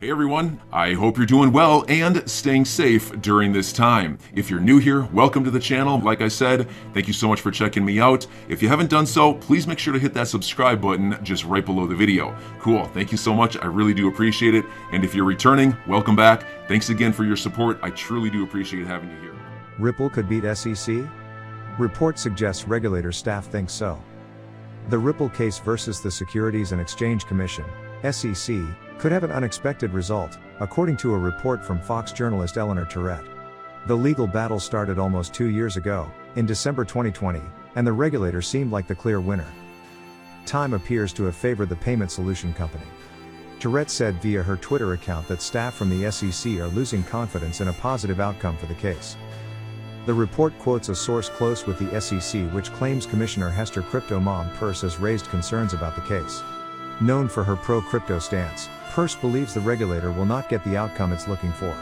Hey everyone, I hope you're doing well and staying safe during this time. If you're new here, welcome to the channel. Like I said, thank you so much for checking me out. If you haven't done so, please make sure to hit that subscribe button just right below the video. Cool, thank you so much. I really do appreciate it. And if you're returning, welcome back. Thanks again for your support. I truly do appreciate having you here. Ripple could beat SEC? Report suggests regulator staff thinks so. The Ripple case versus the Securities and Exchange Commission, SEC, could have an unexpected result, according to a report from Fox journalist Eleanor Tourette. The legal battle started almost 2 years ago, in December 2020, and the regulator seemed like the clear winner. Time appears to have favored the payment solution company. Tourette said via her Twitter account that staff from the SEC are losing confidence in a positive outcome for the case. The report quotes a source close with the SEC which claims Commissioner Hester Crypto Mom Peirce has raised concerns about the case. Known for her pro-crypto stance, Peirce believes the regulator will not get the outcome it's looking for.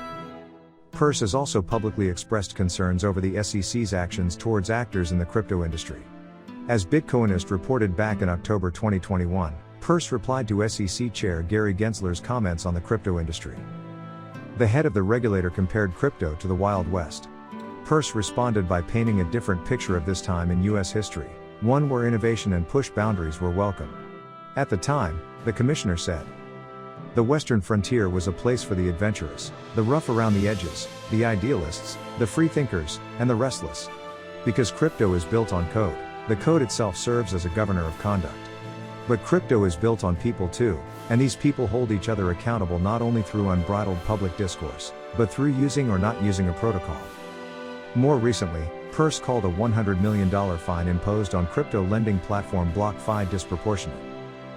Peirce has also publicly expressed concerns over the SEC's actions towards actors in the crypto industry. As Bitcoinist reported back in October 2021, Peirce replied to SEC Chair Gary Gensler's comments on the crypto industry. The head of the regulator compared crypto to the Wild West. Peirce responded by painting a different picture of this time in U.S. history, one where innovation and push boundaries were welcome. At the time, the commissioner said, "The Western frontier was a place for the adventurous, the rough around the edges, the idealists, the freethinkers, and the restless. Because crypto is built on code, the code itself serves as a governor of conduct. But crypto is built on people too, and these people hold each other accountable not only through unbridled public discourse, but through using or not using a protocol." More recently, Peirce called a $100 million fine imposed on crypto lending platform BlockFi disproportionate.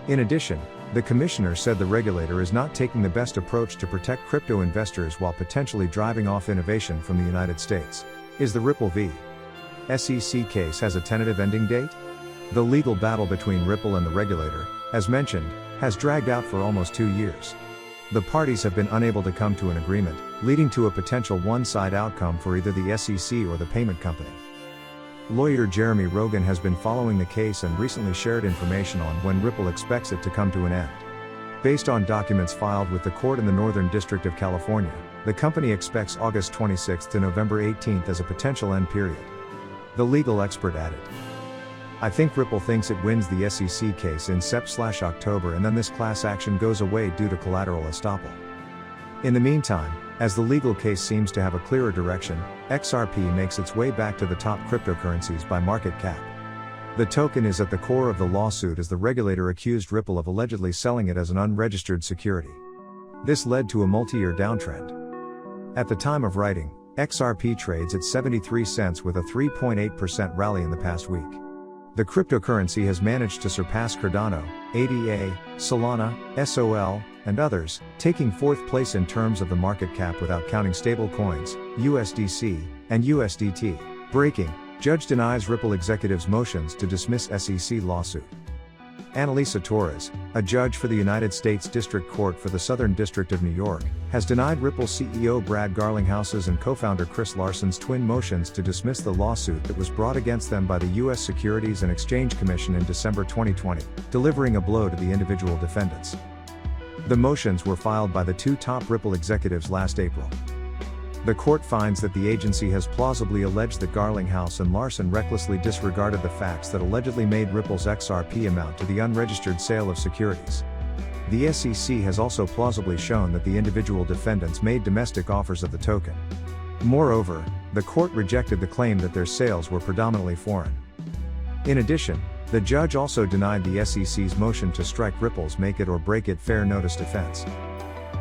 In addition, the commissioner said the regulator is not taking the best approach to protect crypto investors while potentially driving off innovation from the United States. Is the Ripple v. SEC case has a tentative ending date? The legal battle between Ripple and the regulator, as mentioned, has dragged out for almost 2 years. The parties have been unable to come to an agreement, leading to a potential one-side outcome for either the SEC or the payment company. Lawyer Jeremy Rogan has been following the case and recently shared information on when Ripple expects it to come to an end. Based on documents filed with the court in the Northern District of California, the company expects August 26 to November 18 as a potential end period. The legal expert added, "I think Ripple thinks it wins the SEC case in Sept/October and then this class action goes away due to collateral estoppel. In the meantime, as the legal case seems to have a clearer direction, XRP makes its way back to the top cryptocurrencies by market cap. The token is at the core of the lawsuit as the regulator accused Ripple of allegedly selling it as an unregistered security. This led to a multi-year downtrend. At the time of writing, XRP trades at 73 cents with a 3.8% rally in the past week. The cryptocurrency has managed to surpass Cardano, ADA, Solana, SOL, and others, taking fourth place in terms of the market cap without counting stable coins, USDC, and USDT. Breaking: Judge denies Ripple executives' motions to dismiss SEC lawsuit. Annalisa Torres, a judge for the United States District Court for the Southern District of New York, has denied Ripple CEO Brad Garlinghouse's and co-founder Chris Larson's twin motions to dismiss the lawsuit that was brought against them by the U.S. Securities and Exchange Commission in December 2020, delivering a blow to the individual defendants. The motions were filed by the two top Ripple executives last April. The court finds that the agency has plausibly alleged that Garlinghouse and Larson recklessly disregarded the facts that allegedly made Ripple's XRP amount to the unregistered sale of securities. The SEC has also plausibly shown that the individual defendants made domestic offers of the token. Moreover, the court rejected the claim that their sales were predominantly foreign. In addition, the judge also denied the SEC's motion to strike Ripple's make it or break it fair notice defense.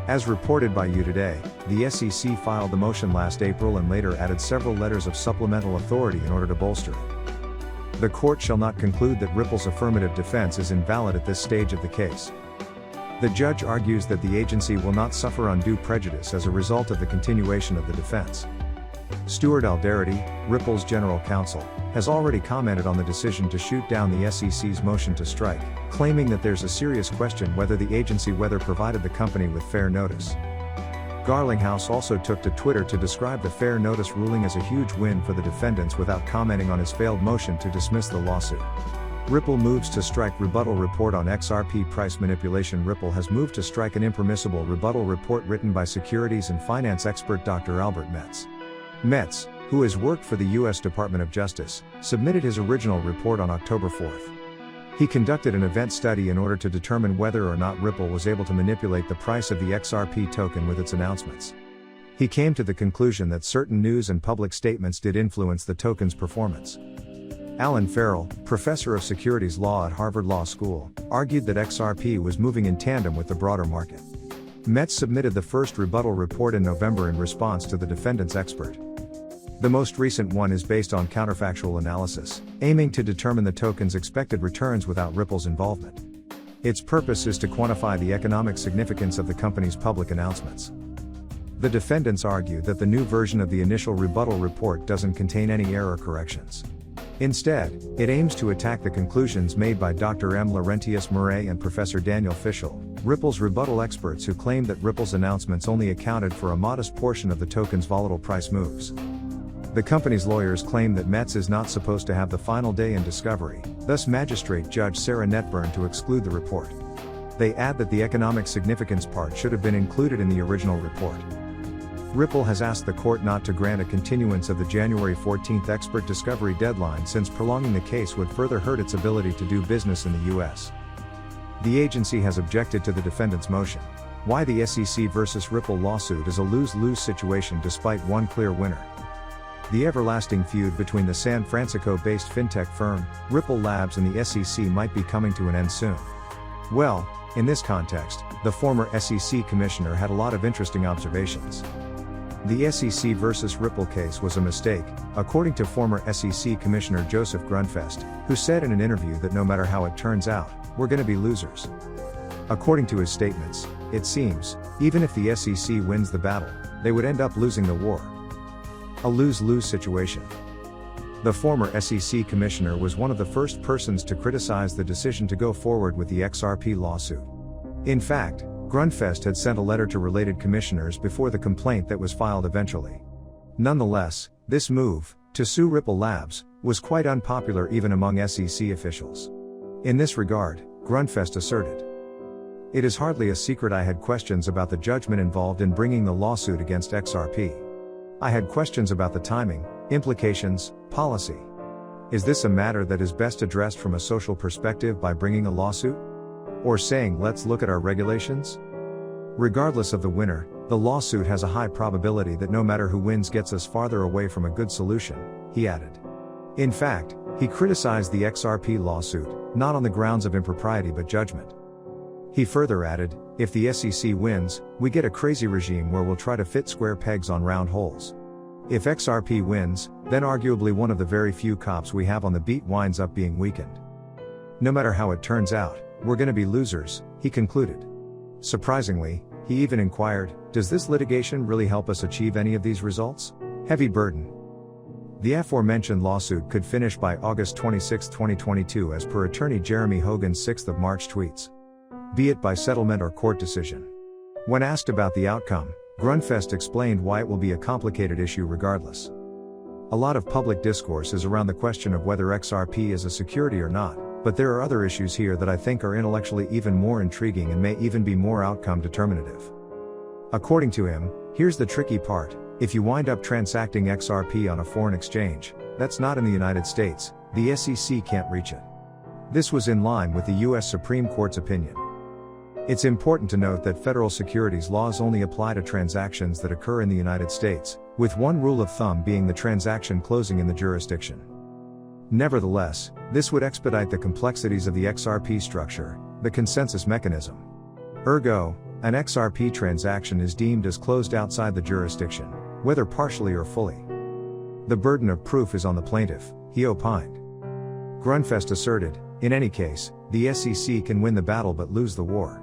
As reported by U.Today, the SEC filed the motion last April and later added several letters of supplemental authority in order to bolster it. The court shall not conclude that Ripple's affirmative defense is invalid at this stage of the case. The judge argues that the agency will not suffer undue prejudice as a result of the continuation of the defense. Stuart Alderety, Ripple's general counsel, has already commented on the decision to shoot down the SEC's motion to strike, claiming that there's a serious question whether the agency provided the company with fair notice. Garlinghouse also took to Twitter to describe the fair notice ruling as a huge win for the defendants without commenting on his failed motion to dismiss the lawsuit. Ripple moves to strike rebuttal report on XRP price manipulation. Ripple has moved to strike an impermissible rebuttal report written by securities and finance expert Dr. Albert Metz. Metz, who has worked for the U.S. Department of Justice, submitted his original report on October 4th. He conducted an event study in order to determine whether or not Ripple was able to manipulate the price of the XRP token with its announcements. He came to the conclusion that certain news and public statements did influence the token's performance. Alan Farrell, professor of securities law at Harvard Law School, argued that XRP was moving in tandem with the broader market. Metz submitted the first rebuttal report in November in response to the defendant's expert. The most recent one is based on counterfactual analysis, aiming to determine the token's expected returns without Ripple's involvement. Its purpose is to quantify the economic significance of the company's public announcements. The defendants argue that the new version of the initial rebuttal report doesn't contain any error corrections. Instead, it aims to attack the conclusions made by Dr. M. Laurentius Murray and Professor Daniel Fishel, Ripple's rebuttal experts, who claimed that Ripple's announcements only accounted for a modest portion of the token's volatile price moves. The company's lawyers claim that Metz is not supposed to have the final day in discovery, thus Magistrate Judge Sarah Netburn to exclude the report. They add that the economic significance part should have been included in the original report. Ripple has asked the court not to grant a continuance of the January 14th expert discovery deadline, since prolonging the case would further hurt its ability to do business in the U.S. The agency has objected to the defendant's motion. Why the SEC versus Ripple lawsuit is a lose-lose situation despite one clear winner. The everlasting feud between the San Francisco-based fintech firm, Ripple Labs, and the SEC might be coming to an end soon. Well, in this context, the former SEC commissioner had a lot of interesting observations. The SEC versus Ripple case was a mistake, according to former SEC Commissioner Joseph Grunfest, who said in an interview that no matter how it turns out, we're going to be losers. According to his statements, it seems, even if the SEC wins the battle, they would end up losing the war. A lose-lose situation. The former SEC commissioner was one of the first persons to criticize the decision to go forward with the XRP lawsuit. In fact, Grunfest had sent a letter to related commissioners before the complaint that was filed eventually. Nonetheless, this move, to sue Ripple Labs, was quite unpopular even among SEC officials. In this regard, Grunfest asserted, "It is hardly a secret I had questions about the judgment involved in bringing the lawsuit against XRP. I had questions about the timing, implications, policy. Is this a matter that is best addressed from a social perspective by bringing a lawsuit? Or saying, let's look at our regulations? Regardless of the winner, the lawsuit has a high probability that no matter who wins gets us farther away from a good solution," he added. In fact, he criticized the XRP lawsuit, not on the grounds of impropriety but judgment. He further added, "If the SEC wins, we get a crazy regime where we'll try to fit square pegs on round holes. If XRP wins, then arguably one of the very few cops we have on the beat winds up being weakened. No matter how it turns out, we're going to be losers," he concluded. Surprisingly, he even inquired, "Does this litigation really help us achieve any of these results?" Heavy burden. The aforementioned lawsuit could finish by August 26, 2022, as per attorney Jeremy Hogan's 6th of March tweets. Be it by settlement or court decision. When asked about the outcome, Grunfest explained why it will be a complicated issue regardless. A lot of public discourse is around the question of whether XRP is a security or not, but there are other issues here that I think are intellectually even more intriguing and may even be more outcome determinative. According to him, here's the tricky part: if you wind up transacting XRP on a foreign exchange, that's not in the United States, the SEC can't reach it. This was in line with the U.S. Supreme Court's opinion. It's important to note that federal securities laws only apply to transactions that occur in the United States, with one rule of thumb being the transaction closing in the jurisdiction. Nevertheless, this would expedite the complexities of the XRP structure, the consensus mechanism. Ergo, an XRP transaction is deemed as closed outside the jurisdiction, whether partially or fully. The burden of proof is on the plaintiff, he opined. Grunfest asserted, in any case, the SEC can win the battle but lose the war.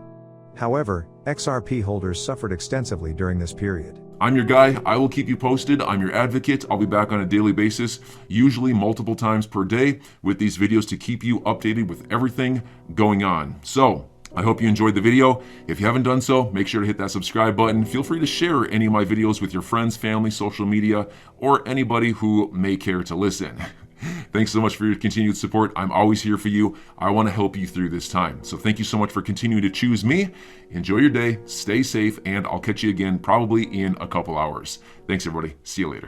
However, XRP holders suffered extensively during this period. I'm your guy. I will keep you posted. I'm your advocate. I'll be back on a daily basis, usually multiple times per day, with these videos to keep you updated with everything going on. So, I hope you enjoyed the video. If you haven't done so, make sure to hit that subscribe button. Feel free to share any of my videos with your friends, family, social media, or anybody who may care to listen. Thanks so much for your continued support. I'm always here for you. I want to help you through this time. So thank you so much for continuing to choose me. Enjoy your day, stay safe, and I'll catch you again probably in a couple hours. Thanks, everybody. See you later.